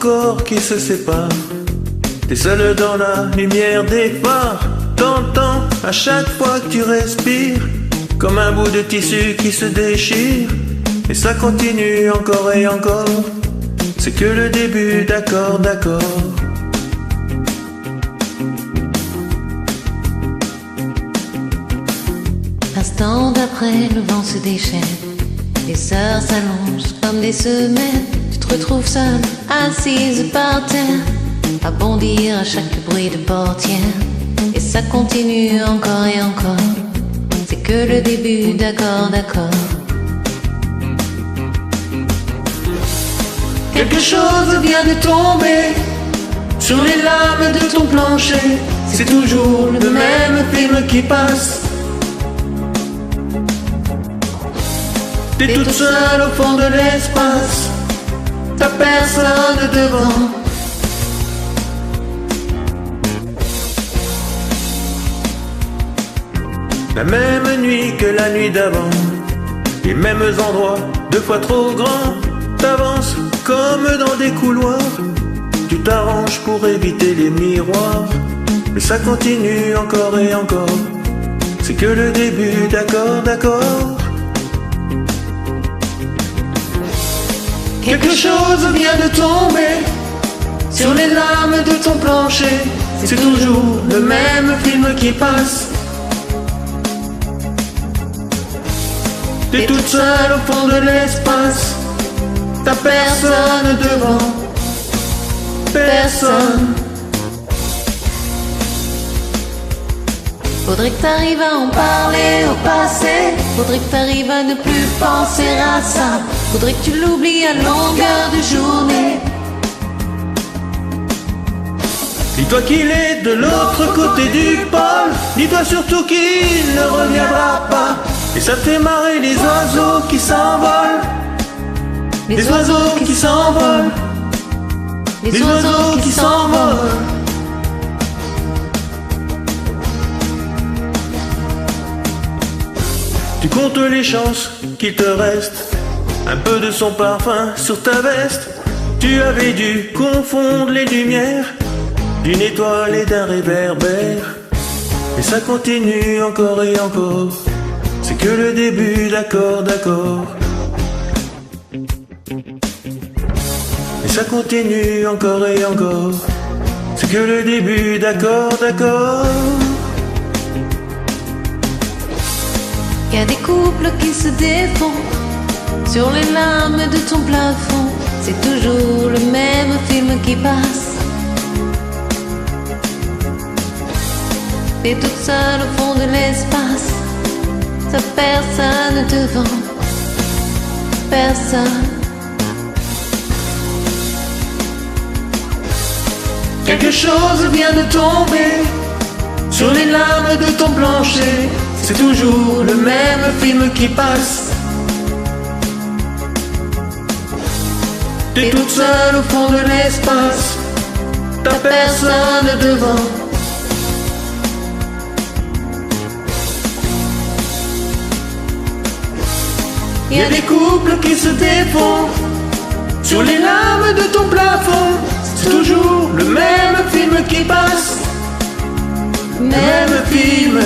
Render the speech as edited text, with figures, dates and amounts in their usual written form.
corps qui se séparent. T'es seul dans la lumière des phares. T'entends à chaque fois que tu respires comme un bout de tissu qui se déchire. Et ça continue encore et encore. C'est que le début d'accord, d'accord. L'instant d'après, le vent se déchaîne. Les heures s'allongent comme des semaines. Tu te retrouves seule, assise par terre, à bondir à chaque bruit de portière. Et ça continue encore et encore. C'est que le début d'accord, d'accord. Quelque chose vient de tomber sur les lames de ton plancher. C'est toujours le même film qui passe. T'es toute seule au fond de l'espace. T'as personne devant. La même nuit que la nuit d'avant, les mêmes endroits, 2 fois trop grands. T'avances comme dans des couloirs. Tu t'arranges pour éviter les miroirs. Mais ça continue encore et encore. C'est que le début, d'accord, d'accord. Quelque chose vient de tomber sur les lames de ton plancher. C'est toujours le même film qui passe. T'es toute seule au fond de l'espace. T'as personne devant. Personne. Faudrait que t'arrives à en parler au passé. Faudrait que t'arrives à ne plus penser à ça. Faudrait que tu l'oublies à longueur de journée. Dis-toi qu'il est de l'autre côté du pôle. Dis-toi surtout qu'il ne reviendra pas. Et ça te fait marrer les oiseaux qui s'envolent. Les oiseaux qui s'envolent. Les oiseaux qui s'envolent. Tu comptes les chances qu'il te reste un peu de son parfum sur ta veste. Tu avais dû confondre les lumières d'une étoile et d'un réverbère. Et ça continue encore et encore. C'est que le début, d'accord, d'accord. Et ça continue encore et encore. C'est que le début, d'accord, d'accord. Y a des couples qui se défont sur les lames de ton plafond. C'est toujours le même film qui passe. T'es toute seule au fond de l'espace. T'as personne devant. Personne. Quelque chose vient de tomber sur les lames de ton plancher. C'est toujours le même film qui passe. T'es toute seule au fond de l'espace. T'as personne devant. Y a des couples qui se défont sur les lames de ton plafond. C'est toujours le même film qui passe. Même film